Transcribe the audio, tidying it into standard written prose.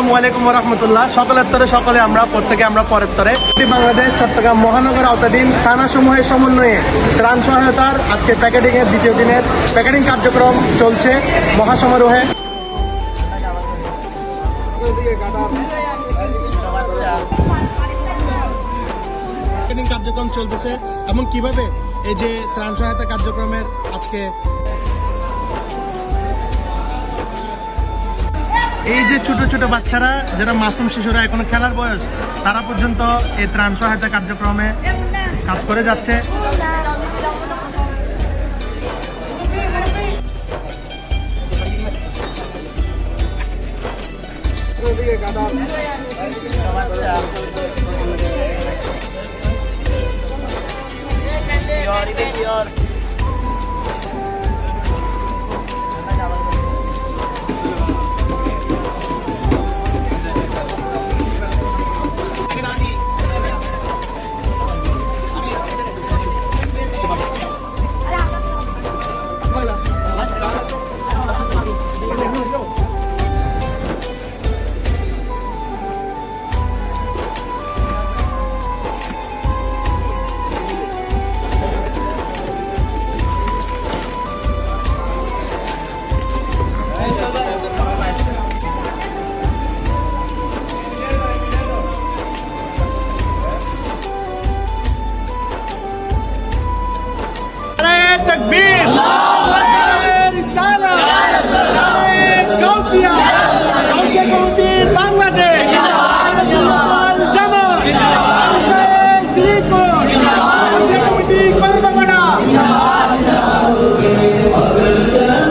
আসসালামু আলাইকুম ওয়া রাহমাতুল্লাহ। সকালের তরে সকালে আমরা প্রত্যেকে আমরা পরের তরে বাংলাদেশ চট্টগ্রাম মহানগর আওতাধীন থানাসমূহের সমন্বয়ে ত্রাণ সহায়তার আজকে প্যাকেটিংয়ের দ্বিতীয় দিনের প্যাকেটিং কার্যক্রম চলছে মহাসমারোহে। প্যাকেটিং কার্যক্রম চলতেছে এবং কিভাবে এই যে ত্রাণ সহায়তা কার্যক্রমের আজকে এই যে ছোট ছোট বাচ্চারা যারা মাসুম শিশুরা এখনো খেলার বয়স তারা পর্যন্ত এই ত্রাণ সহায়তা কার্যক্রমে কাজ করে যাচ্ছে।